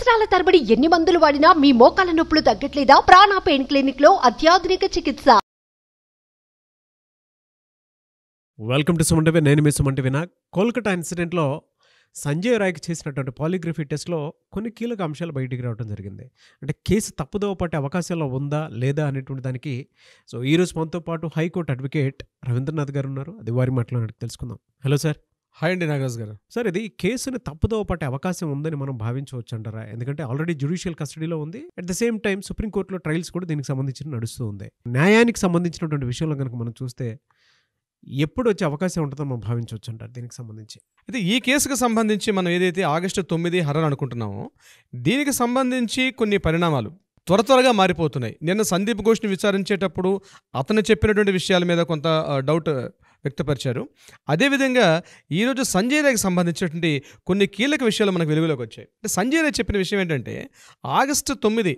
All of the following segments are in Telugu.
సంవత్సరాల తరబడి ఎన్ని మందులు వాడినా మీ మోకాల నొప్పులు తగ్గట్లేదా? ప్రాణ పెయిన్ క్లినిక్ లో అత్యాధునిక చికిత్స. Welcome to Suman TV. నేను మీ సుమన్ టీవీ. కోల్కతా ఇన్సిడెంట్లో సంజయ్ రాయ్కి చేసినటువంటి పాలిగ్రఫీ టెస్ట్లో కొన్ని కీలక అంశాలు బయటికి రావడం జరిగింది. అంటే కేసు తప్పుదోవ పట్టే అవకాశాలు ఉందా లేదా అనేటువంటి దానికి ఈరోజు మనతో పాటు హైకోర్టు అడ్వకేట్ రవీంద్రనాథ్ గారు ఉన్నారు. అది వారి మాటలో తెలుసుకుందాం. Hello sir. హాయ్ అండి నాగరాజ్ గారు. సార్, ఇది కేసుని తప్పుదోవ పట్టే అవకాశం ఉందని మనం భావించవచ్చు అంటారా? ఎందుకంటే ఆల్రెడీ జ్యుడిషియల్ కస్టడీలో ఉంది. అట్ ద సేమ్ టైం సుప్రీంకోర్టులో ట్రయల్స్ కూడా దీనికి సంబంధించి నడుస్తూ ఉంది. న్యాయానికి సంబంధించినటువంటి విషయంలో కనుక మనం చూస్తే ఎప్పుడు వచ్చే అవకాశం ఉంటుందో మనం భావించవచ్చు అంటారు దీనికి సంబంధించి? అయితే ఈ కేసుకు సంబంధించి మనం ఏదైతే ఆగస్టు 9 హర్రర్ అనుకుంటున్నామో దీనికి సంబంధించి కొన్ని పరిణామాలు త్వరగా మారిపోతున్నాయి. నిన్న సందీప్ ఘోష్ని విచారించేటప్పుడు అతను చెప్పినటువంటి విషయాల మీద కొంత డౌట్ వ్యక్తపరిచారు. అదేవిధంగా ఈరోజు సంజయ్ రాయ్కి సంబంధించినటువంటి కొన్ని కీలక విషయాలు మనకు వెలుగులోకి వచ్చాయి. అంటే సంజయ్ రాయ్ చెప్పిన విషయం ఏంటంటే ఆగస్టు 9,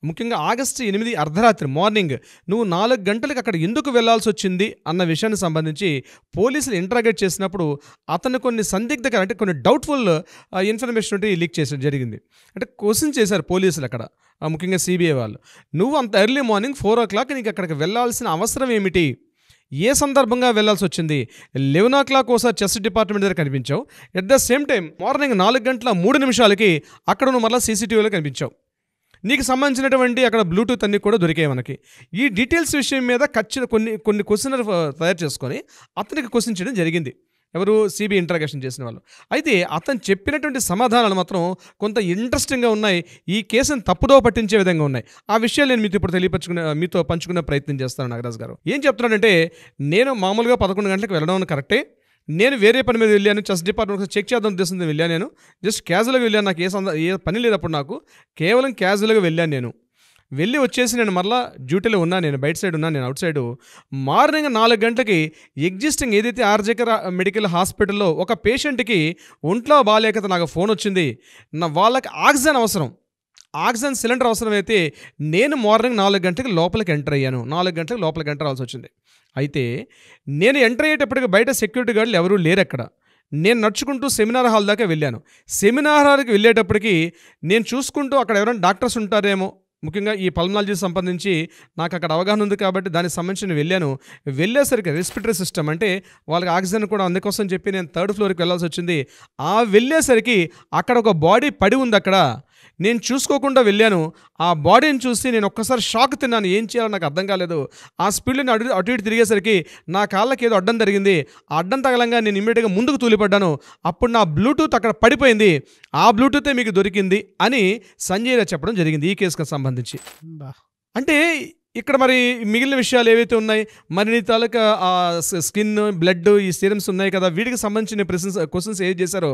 ముఖ్యంగా ఆగస్టు 8 అర్ధరాత్రి మార్నింగ్ నువ్వు 4 గంటలకు అక్కడ ఎందుకు వెళ్లాల్సి వచ్చింది అన్న విషయానికి సంబంధించి పోలీసులు ఇంటరాగేట్ చేసినప్పుడు అతను కొన్ని సందిగ్ధకర అంటే కొన్ని డౌట్ఫుల్ ఇన్ఫర్మేషన్ లీక్ చేసడం జరిగింది. అంటే క్వశ్చన్ చేశారు పోలీసులు అక్కడ, ముఖ్యంగా సిబిఐ వాళ్ళు. నువ్వు అంత ఎర్లీ మార్నింగ్ 4 o'clock నీకు అక్కడికి వెళ్లాల్సిన అవసరం ఏమిటి, ఏ సందర్భంగా వెళ్లాల్సి వచ్చింది? 11 o'clock ఒకసారి చెస్ డిపార్ట్మెంట్ దగ్గర కనిపించావు. At the same time morning 4:03 అక్కడ నువ్వు మళ్ళీ సీసీటీవీలో కనిపించావు. నీకు సంబంధించినటువంటి అక్కడ బ్లూటూత్ అన్నీ కూడా దొరికాయి మనకి. ఈ డీటెయిల్స్ విషయం మీద కొన్ని క్వశ్చన్ తయారు చేసుకొని అతనికి క్వశ్చన్ చేయడం జరిగింది. ఎవరు? సిబిఐ ఇంటరాగేషన్ చేసిన వాళ్ళు. అయితే అతను చెప్పినటువంటి సమాధానాలు మాత్రం కొంత ఇంట్రెస్టింగ్గా ఉన్నాయి. ఈ కేసును తప్పుదోవ పట్టించే విధంగా ఉన్నాయి. ఆ విషయాలు నేను మీతో ఇప్పుడు మీతో పంచుకునే ప్రయత్నం చేస్తాను. నాగరాజ్ గారు ఏం చెప్తున్నాడంటే, నేను మామూలుగా 11 గంటలకు వెళ్ళడం కరెక్టే, నేను వేరే పని మీద వెళ్ళాను, చెస్ డిపార్ట్మెంట్ చెక్ చేద్దాం ఉద్దేశంతో వెళ్ళాను. నేను జస్ట్ క్యాజువల్గా వెళ్ళాను, నాకు ఏ పని లేదు అప్పుడు, నాకు కేవలం క్యాజువల్గా వెళ్ళాను. నేను వెళ్ళి వచ్చేసి నేను మరలా డ్యూటీలో ఉన్నాను, నేను బయట సైడ్ ఉన్నాను, నేను అవుట్ సైడు. మార్నింగ్ 4 గంటలకి ఎగ్జిస్టింగ్ ఏదైతే ఆర్జేకర్ మెడికల్ హాస్పిటల్లో ఒక పేషెంట్కి ఒంట్లో బాగాలేక నాకు ఫోన్ వచ్చింది. వాళ్ళకి ఆక్సిజన్ అవసరం, ఆక్సిజన్ సిలిండర్ అవసరమైతే నేను మార్నింగ్ 4 గంటలకు లోపలికి ఎంటర్ అయ్యాను. 4 గంటలకు లోపలికి ఎంటర్ అవ్వాల్సి వచ్చింది. అయితే నేను ఎంటర్ అయ్యేటప్పటికి బయట సెక్యూరిటీ గార్డులు ఎవరూ లేరు అక్కడ. నేను నడుచుకుంటూ సెమినార్ హాల్ దాకా వెళ్ళాను. సెమినార్ హాల్కి వెళ్ళేటప్పటికి నేను చూసుకుంటూ అక్కడ ఎవరైనా డాక్టర్స్ ఉంటారేమో, ముఖ్యంగా ఈ పల్మనాలజీ సంబంధించి నాకు అక్కడ అవగాహన ఉంది కాబట్టి దానికి సంబంధించి నేను వెళ్ళాను. వెళ్ళేసరికి రెస్పిరేటరీ సిస్టమ్ అంటే వాళ్ళకి ఆక్సిజన్ కూడా అందుకోసం చెప్పి నేను 3rd floorకి వెళ్ళాల్సి వచ్చింది. వెళ్ళేసరికి అక్కడ ఒక బాడీ పడి ఉంది. అక్కడ నేను చూసుకోకుండా వెళ్ళాను. ఆ బాడీని చూసి నేను ఒక్కసారి షాక్ తిన్నాను. ఏం చేయాలో నాకు అర్థం కాలేదు. ఆ స్పీడ్లో అటు ఇటు తిరిగేసరికి నా కాళ్ళకి ఏదో అడ్డం జరిగింది. ఆ అడ్డం తగలంగా నేను ఇమ్మీడియట్గా ముందుకు తూలిపడ్డాను. అప్పుడు నా బ్లూటూత్ అక్కడ పడిపోయింది. ఆ బ్లూటూతే మీకు దొరికింది అని సంజయ్ రాయ్ చెప్పడం జరిగింది ఈ కేసుకు సంబంధించి. అంటే ఇక్కడ మరి మిగిలిన విషయాలు ఏవైతే ఉన్నాయి, మరి నీ తాలూకా స్కిన్, బ్లడ్, ఈ సీరమ్స్ ఉన్నాయి కదా, వీటికి సంబంధించిన క్వశ్చన్స్ ఏది చేశారో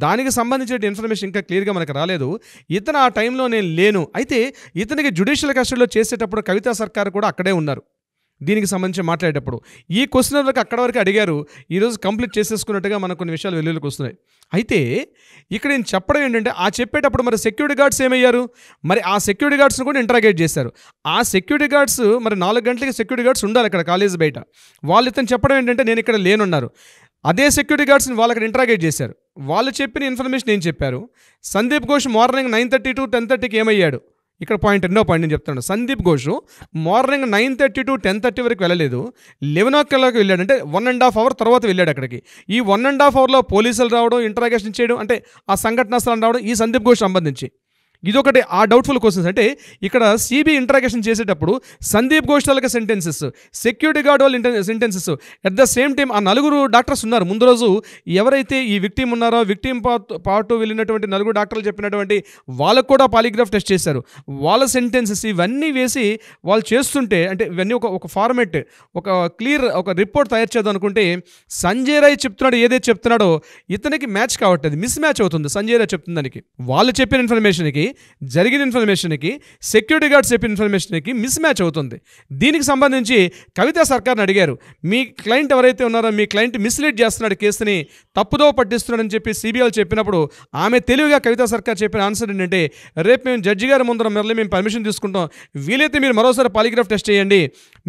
దానికి సంబంధించిన ఇన్ఫర్మేషన్ ఇంకా క్లియర్గా మనకు రాలేదు. ఇతను ఆ టైంలో నేను లేను. అయితే ఇతనికి జ్యుడిషియల్ కస్టడీలో చేసేటప్పుడు కవితా సర్కార్ కూడా అక్కడే ఉన్నారు. దీనికి సంబంధించి మాట్లాడేటప్పుడు ఈ క్వశ్చన్ వరకు అక్కడ వరకు అడిగారు. ఈరోజు కంప్లీట్ చేసేసుకున్నట్టుగా మనకు కొన్ని విషయాలు వెలుగులోకి వస్తున్నాయి. అయితే ఇక్కడ నేను చెప్పడం ఏంటంటే, ఆ చెప్పేటప్పుడు మరి సెక్యూరిటీ గార్డ్స్ ఏమయ్యారు? మరి ఆ సెక్యూరిటీ గార్డ్స్ని కూడా ఇంటరాగేట్ చేశారు. ఆ సెక్యూరిటీ గార్డ్స్ మరి 4 గంటలకి సెక్యూరిటీ గార్డ్స్ ఉండాలి అక్కడ కాలేజ్ బయట. వాళ్ళు ఇతను చెప్పడం ఏంటంటే నేను ఇక్కడ లేనున్నారు. అదే సెక్యూరిటీ గార్డ్స్ని వాళ్ళకి ఇంటరాగేట్ చేశారు. వాళ్ళు చెప్పిన ఇన్ఫర్మేషన్ ఏం చెప్పారు? సందీప్ ఘోష్ మార్నింగ్ 9:30 to 10:30 ఏమయ్యాడు? ఇక్కడ రెండో పాయింట్ నేను చెప్తాను. సందీప్ ఘోష్ మార్నింగ్ 9:30 to 10:30 వరకు వెళ్ళలేదు. 11 o'clock వెళ్ళాడు. అంటే 1.5 hour తర్వాత వెళ్ళాడు అక్కడికి. ఈ 1.5 hourలో పోలీసులు రావడం, ఇంటరాగేషన్ చేయడం, అంటే ఆ సంఘటన స్థలం రావడం ఈ సందీప్ ఘోష్ సంబంధించి ఇదొకటి. ఆ డౌట్ఫుల్ క్వశ్చన్స్ అంటే ఇక్కడ సిబిఐ ఇంటరాగేషన్ చేసేటప్పుడు సందీప్ ఘోష్ వాళ్ళకి సెంటెన్సెస్, సెక్యూరిటీ గార్డ్ వాళ్ళు sentences, at the same time ఆ 4 డాక్టర్స్ ఉన్నారు. ముందు రోజు ఎవరైతే ఈ విక్టిమ్ ఉన్నారో, విక్టిమ్ పాటు వెళ్ళినటువంటి 4 డాక్టర్లు చెప్పినటువంటి వాళ్ళకు కూడా పాలిగ్రాఫ్ టెస్ట్ చేశారు. వాళ్ళ సెంటెన్సెస్ ఇవన్నీ వేసి వాళ్ళు చేస్తుంటే, అంటే ఇవన్నీ ఒక ఫార్మెట్, ఒక క్లియర్ ఒక రిపోర్ట్ తయారు చేద్దాం అనుకుంటే సంజయ్ రాయ్ చెప్తున్నాడు ఏదైతే చెప్తున్నాడో ఇతనికి మ్యాచ్ కావట్లేదు, మిస్ మ్యాచ్ అవుతుంది. సంజయ్ రాయ్ చెప్తున్న దానికి, వాళ్ళు చెప్పిన ఇన్ఫర్మేషన్కి, జరిగిన ఇన్ఫర్మేషన్కి, సెక్యూరిటీ గార్డ్స్ చెప్పిన ఇన్ఫర్మేషన్కి మిస్ మ్యాచ్ అవుతుంది. దీనికి సంబంధించి కవితా సర్కార్ని అడిగారు, మీ క్లయింట్ ఎవరైతే ఉన్నారో మీ క్లయింట్ మిస్లీడ్ చేస్తున్నాడు, కేసుని తప్పుదోవ పట్టిస్తున్నాడని చెప్పి సిబిఐ చెప్పినప్పుడు ఆమె తెలివిగా కవితా సర్కార్ చెప్పిన ఆన్సర్ ఏంటంటే, రేపు మేము జడ్జి గారి ముందర మేము పర్మిషన్ తీసుకుంటాం, వీలైతే మీరు మరోసారి పాలిగ్రాఫ్ టెస్ట్ చేయండి,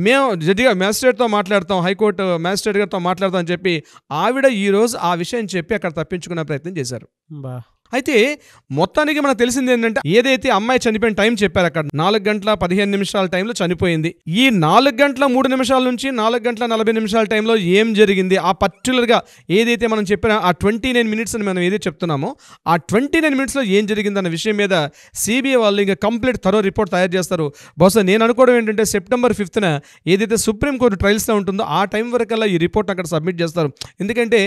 మేము జడ్జి గారు మ్యాజిస్ట్రేట్తో మాట్లాడతాం, హైకోర్టు మ్యాజిస్ట్రేట్ గారితో మాట్లాడతాం అని చెప్పి ఆవిడ ఈరోజు ఆ విషయం చెప్పి అక్కడ తప్పించుకునే ప్రయత్నం చేశారు. అయితే మొత్తానికి మనకు తెలిసింది ఏంటంటే ఏదైతే అమ్మాయి చనిపోయిన టైం చెప్పారు అక్కడ 4 గంటల 15 నిమిషాల టైంలో చనిపోయింది. ఈ 4 గంటల 3 నిమిషాల నుంచి 4 గంటల 40 నిమిషాల టైంలో ఏం జరిగింది, ఆ పర్టికులర్గా ఏదైతే మనం చెప్పిన ఆ 29 మినిట్స్ అని మనం ఏదైతే చెప్తున్నామో ఆ 29 మినిట్స్లో ఏం జరిగిందన్న విషయం మీద సిబిఐ వాళ్ళు ఇంకా కంప్లీట్ థరో రిపోర్ట్ తయారు చేస్తారు. బహుశా నేను అనుకోవడం ఏంటంటే September 5th ఏదైతే సుప్రీంకోర్టు ట్రయల్స్లో ఉంటుందో ఆ టైం వరకల్లా ఈ రిపోర్ట్ అక్కడ సబ్మిట్ చేస్తారు. ఎందుకంటే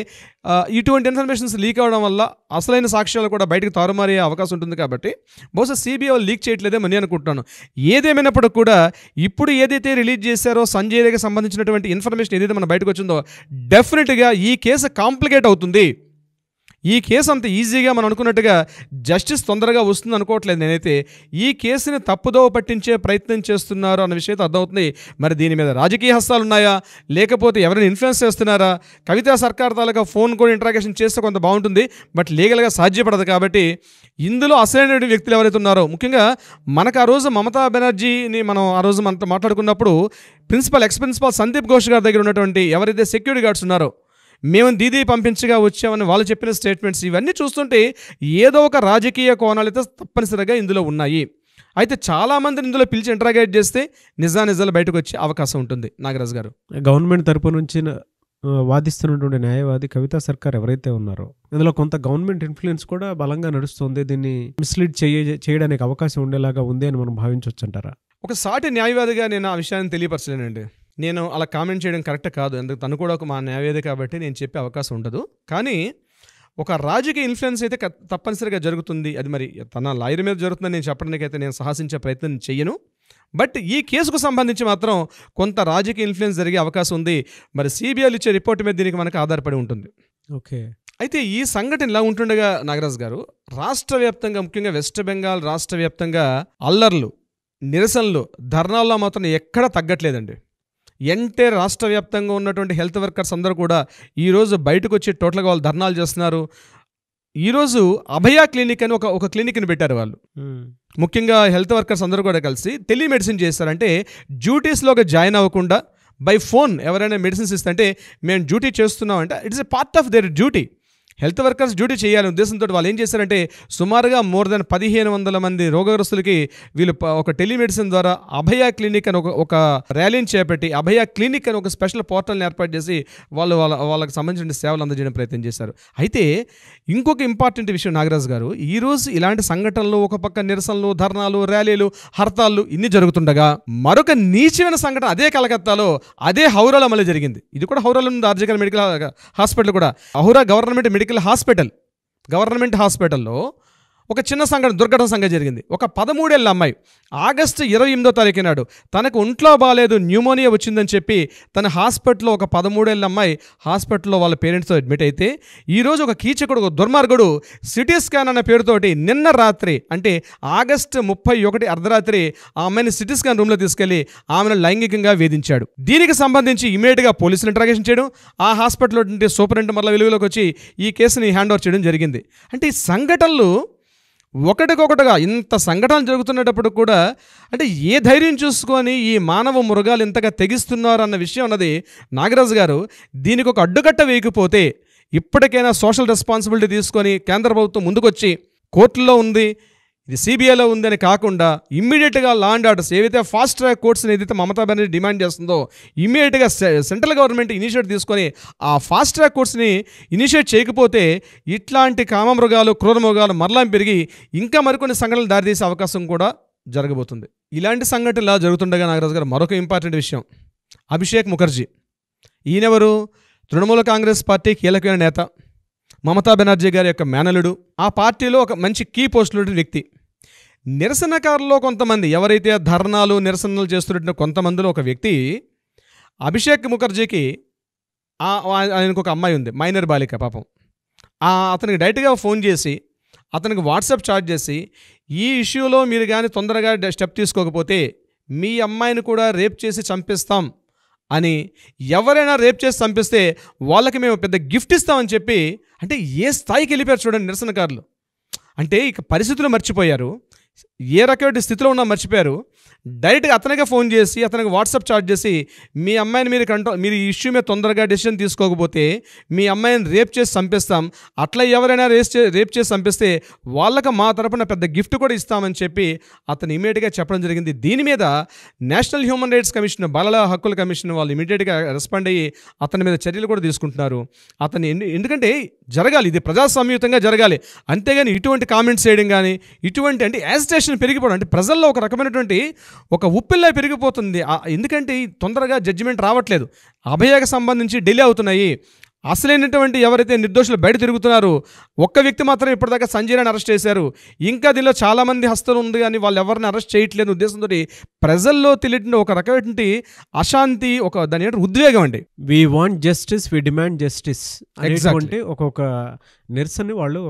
ఇటువంటి ఇన్ఫర్మేషన్స్ లీక్ అవ్వడం వల్ల అసలైన సాక్ష్యాలు కూడా బయటకు తారుమారే అవకాశం ఉంటుంది. కాబట్టి బహుశా సిబిఐ వాళ్ళు లీక్ చేయట్లేదేమో నేను అనుకుంటున్నాను. ఏదేమైనప్పటికీ కూడా ఇప్పుడు ఏదైతే రిలీజ్ చేశారో సంజయ్ రేఖకి సంబంధించినటువంటి ఇన్ఫర్మేషన్ ఏదైతే మన బయటకు వచ్చిందో డెఫినెట్గా ఈ కేసు కాంప్లికేట్ అవుతుంది. ఈ కేసు అంత ఈజీగా మనం అనుకున్నట్టుగా జస్టిస్ తొందరగా వస్తుంది అనుకోవట్లేదు నేనైతే. ఈ కేసుని తప్పుదోవ పట్టించే ప్రయత్నం చేస్తున్నారు అన్న విషయం అర్థమవుతుంది. మరి దీని మీద రాజకీయ హస్తాలు ఉన్నాయా, లేకపోతే ఎవరైనా ఇన్ఫ్లుయెన్స్ చేస్తున్నారా? కవితా సర్కార్ తాలూకా ఫోన్ కూడా ఇంట్రాగేషన్ చేస్తే కొంత బాగుంటుంది, బట్ లీగల్గా సాధ్యపడదు. కాబట్టి ఇందులో అసలైన వ్యక్తులు ఎవరైతే ఉన్నారో, ముఖ్యంగా మనకు ఆ రోజు మమతా బెనర్జీని మనం ఆ రోజు మనతో మాట్లాడుకున్నప్పుడు ఎక్స్ ప్రిన్సిపాల్ సందీప్ ఘోష్ గారి దగ్గర ఉన్నటువంటి ఎవరైతే సెక్యూరిటీ గార్డ్స్ ఉన్నారో, మేము దీదీ పంపించగా వచ్చామని వాళ్ళు చెప్పిన స్టేట్మెంట్స్ ఇవన్నీ చూస్తుంటే ఏదో ఒక రాజకీయ కోణాలైతే తప్పనిసరిగా ఇందులో ఉన్నాయి. అయితే చాలామందిని ఇందులో పిలిచి ఇంటరాగేట్ చేస్తే నిజాలు బయటకు వచ్చే అవకాశం ఉంటుంది. నాగరాజు గారు, గవర్నమెంట్ తరపు నుంచి వాదిస్తున్నటువంటి న్యాయవాది కవితా సర్కార్ ఎవరైతే ఉన్నారో ఇందులో కొంత గవర్నమెంట్ ఇన్ఫ్లుయెన్స్ కూడా బలంగా నడుస్తుంది. దీన్ని మిస్లీడ్ చేయడానికి అవకాశం ఉండేలాగా ఉంది అని మనం భావించవచ్చు అంటారా? ఒక సాటి న్యాయవాదిగా నేను ఆ విషయాన్ని తెలియపరచలేనండి. నేను అలా కామెంట్ చేయడం కరెక్ట్ కాదు. ఎందుకు తను కూడా ఒక మా న్యాయవాది కాబట్టి నేను చెప్పే అవకాశం ఉండదు. కానీ ఒక రాజకీయ ఇన్ఫ్లుయెన్స్ అయితే తప్పనిసరిగా జరుగుతుంది. అది మరి తన లాయర్ మీద జరుగుతుందని నేను చెప్పడానికైతే నేను సాహసించే ప్రయత్నం చెయ్యను. బట్ ఈ కేసుకు సంబంధించి మాత్రం కొంత రాజకీయ ఇన్ఫ్లుయెన్స్ జరిగే అవకాశం ఉంది. మరి సిబిఐలు ఇచ్చే రిపోర్ట్ మీద దీనికి మనకు ఆధారపడి ఉంటుంది. ఓకే. అయితే ఈ సంఘటన ఇలా ఉంటుండగా నాగరాజు గారు, రాష్ట్ర వ్యాప్తంగా ముఖ్యంగా వెస్ట్ బెంగాల్ రాష్ట్ర వ్యాప్తంగా అల్లర్లు, నిరసనలు, ధర్నాల్లో మాత్రం ఎక్కడా తగ్గట్లేదండి. ఎంటైర్ రాష్ట్ర వ్యాప్తంగా ఉన్నటువంటి హెల్త్ వర్కర్స్ అందరూ కూడా ఈరోజు బయటకు వచ్చి టోటల్గా వాళ్ళు ధర్నాలు చేస్తున్నారు. ఈరోజు అభయ క్లినిక్ అని ఒక క్లినిక్ని పెట్టారు వాళ్ళు. ముఖ్యంగా హెల్త్ వర్కర్స్ అందరూ కూడా కలిసి టెలిమెడిసిన్ చేస్తారంటే డ్యూటీస్లోకి జాయిన్ అవ్వకుండా బై ఫోన్ ఎవరైనా మెడిసిన్స్ ఇస్తుంటే మేము డ్యూటీ చేస్తున్నాం అంటే it's a part of their duty. Health workers duty చేయాలనే ఉద్దేశంతో వాళ్ళు ఏం చేశారంటే సుమారుగా మోర్ దెన్ 1500 మంది రోగగ్రస్తులకి వీళ్ళు ఒక టెలిమెడిసిన్ ద్వారా అభయ క్లినిక్ అని ఒక ర్యాలీని చేపట్టి అభయ క్లినిక్ అని ఒక స్పెషల్ పోర్టల్ని ఏర్పాటు చేసి వాళ్ళకి సంబంధించిన సేవలు అందజేయడం ప్రయత్నం చేశారు. అయితే ఇంకొక ఇంపార్టెంట్ విషయం నాగరాజు గారు, ఈరోజు ఇలాంటి సంఘటనలు, ఒక పక్క నిరసనలు, ధర్నాలు, ర్యాలీలు, హర్తాళ్ళు ఇన్ని జరుగుతుండగా మరొక నీచమైన సంఘటన అదే కలకత్తాలో అదే హౌరాలో మళ్ళీ జరిగింది. ఇది కూడా హౌరాలో ఉంది. ఆర్జికల్ మెడికల్ హాస్పిటల్ కూడా హౌరా గవర్నమెంట్ హాస్పిటల్లో ఒక చిన్న దుర్ఘటన సంఘటన జరిగింది. ఒక 13 ఏళ్ల అమ్మాయి ఆగస్టు 28వ తారీఖు నాడు తనకు ఒంట్లో బాగాలేదు, న్యూమోనియా వచ్చిందని చెప్పి తన హాస్పిటల్లో ఒక 13 ఏళ్ల అమ్మాయి హాస్పిటల్లో వాళ్ళ పేరెంట్స్తో అడ్మిట్ అయితే ఈరోజు ఒక కీచకుడు, ఒక దుర్మార్గుడు సిటీ స్కాన్ అన్న పేరుతోటి నిన్న రాత్రి అంటే ఆగస్టు 31 అర్ధరాత్రి ఆ అమ్మాయిని సిటీ స్కాన్ రూమ్లో తీసుకెళ్లి ఆమెను లైంగికంగా వేధించాడు. దీనికి సంబంధించి ఇమీడియట్గా పోలీసులు ఇంట్రాగేషన్ చేయడం, ఆ హాస్పిటల్లో సూపరింటెండెంట్ మళ్ళీ వెలుగులోకి వచ్చి ఈ కేసుని హ్యాండ్ ఓవర్ చేయడం జరిగింది. అంటే ఈ సంఘటనలు ఒకటికొకటిగా ఇంత సంఘటనలు జరుగుతున్నప్పుడు కూడా అంటే ఏ ధైర్యం చూసుకొని ఈ మానవ మృగాలు ఇంతగా తెగిస్తున్నారు అన్న విషయం అన్నది నాగరాజు గారు, దీనికి ఒక అడ్డుకట్ట వేయకపోతే ఇప్పటికైనా సోషల్ రెస్పాన్సిబిలిటీ తీసుకొని కేంద్ర ప్రభుత్వం ముందుకొచ్చి కోర్టుల్లో ఉంది, ఇది సిబిఐలో ఉందని కాకుండా ఇమ్మీడియట్గా లా అండ్ ఆర్డర్స్ ఏవైతే ఫాస్ట్ ట్రాక్ కోర్ట్స్ని ఏదైతే మమతా బెనర్జీ డిమాండ్ చేస్తుందో ఇమ్మీడియట్గా సెంట్రల్ గవర్నమెంట్ ఇనిషియేట్ తీసుకొని ఆ ఫాస్ట్ ట్రాక్ కోర్ట్స్ని ఇనిషియేట్ చేయకపోతే ఇట్లాంటి కామమృగాలు, క్రూరమృగాలు మరలా పెరిగి ఇంకా మరికొన్ని సంఘటనలు దారితీసే అవకాశం కూడా జరగబోతుంది. ఇలాంటి సంఘటనలు ఇలా జరుగుతుండగా నాగరాజు గారు మరొక ఇంపార్టెంట్ విషయం, అభిషేక్ ముఖర్జీ. ఈయనెవరు? తృణమూల కాంగ్రెస్ పార్టీ కీలకమైన నేత, మమతా బెనర్జీ గారి యొక్క మేనలుడు, ఆ పార్టీలో ఒక మంచి కీ పోస్టులు వ్యక్తి. నిరసనకారుల్లో కొంతమంది ఎవరైతే ధర్నాలు, నిరసనలు చేస్తున్న కొంతమందిలో ఒక వ్యక్తి అభిషేక్ ముఖర్జీకి ఆయనకు ఒక అమ్మాయి ఉంది, మైనర్ బాలిక పాపం. అతనికి డైరెక్ట్గా ఫోన్ చేసి అతనికి వాట్సాప్ చాట్ చేసి ఈ ఇష్యూలో మీరు కానీ తొందరగా స్టెప్ తీసుకోకపోతే మీ అమ్మాయిని కూడా రేప్ చేసి చంపిస్తాం అని, ఎవరైనా రేప్ చేసి చంపిస్తే వాళ్ళకి మేము పెద్ద గిఫ్ట్ ఇస్తామని చెప్పి, అంటే ఏ స్థాయికి వెళ్ళిపోయారు చూడండి నిరసనకారులు. అంటే ఇక పరిస్థితులు మర్చిపోయారు, ఏ రకమైన స్థితిలో ఉన్నా మర్చిపోయారు. డైరెక్ట్గా అతనికే ఫోన్ చేసి అతనికి వాట్సాప్ చాట్ చేసి మీ అమ్మాయిని మీరు ఈ ఇష్యూ మీద తొందరగా డెసిషన్ తీసుకోకపోతే మీ అమ్మాయిని రేప్ చేసి చంపేస్తాం, అట్లా ఎవరైనా రేప్ చేసి చంపిస్తే వాళ్ళకి మా తరపున పెద్ద గిఫ్ట్ కూడా ఇస్తామని చెప్పి అతను ఇమీడియట్గా చెప్పడం జరిగింది. దీని మీద నేషనల్ హ్యూమన్ రైట్స్ కమిషన్, బాలల హక్కుల కమిషన్ వాళ్ళు ఇమీడియట్గా రెస్పాండ్ అయ్యి అతని మీద చర్యలు కూడా తీసుకుంటున్నారు. అతను ఎందుకంటే జరగాలి, ఇది ప్రజాస్వామ్యయుతంగా జరగాలి, అంతేగాని ఇటువంటి కామెంట్స్ చేయడం కానీ ఇటువంటి అంటే యాజిటేషన్ పెరిగిపోవడం, అంటే ప్రజల్లో ఒక రకమైనటువంటి ఒక ఉప్పిల్లా పెరిగిపోతుంది. ఎందుకంటే తొందరగా జడ్జిమెంట్ రావట్లేదు, అభయకు సంబంధించి డిలే అవుతున్నాయి. అసలైనటువంటి ఎవరైతే నిర్దోషులు బయట తిరుగుతున్నారో ఒక్క వ్యక్తి మాత్రం ఇప్పటిదాకా సంజయ్ రాయని అరెస్ట్ చేశారు, ఇంకా దీనిలో చాలామంది హస్తం ఉంది కానీ వాళ్ళు ఎవరిని అరెస్ట్ చేయట్లేదు ఉద్దేశంతో ప్రజల్లో తెలియని ఒక రకమైనటువంటి అశాంతి, ఒక దాని ఉద్వేగం అండి. We want justice, we demand justice అనేటువంటి ఒక్కొక్క నిరసన వాళ్ళు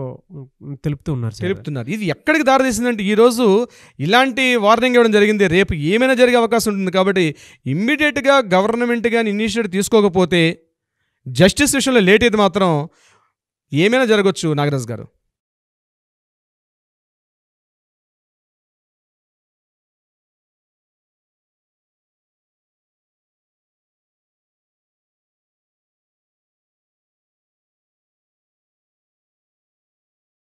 తెలుపుతున్నారు. ఇది ఎక్కడికి దారితీసిందంటే ఈరోజు ఇలాంటి వార్నింగ్ ఇవ్వడం జరిగింది, రేపు ఏమైనా జరిగే అవకాశం ఉంటుంది. కాబట్టి ఇమ్మీడియట్గా గవర్నమెంట్ కానీ ఇనిషియేటివ్ తీసుకోకపోతే జస్టిస్ విషయంలో లేట్ అయితే మాత్రం ఏమైనా జరగవచ్చు. నాగరాజ్ గారు,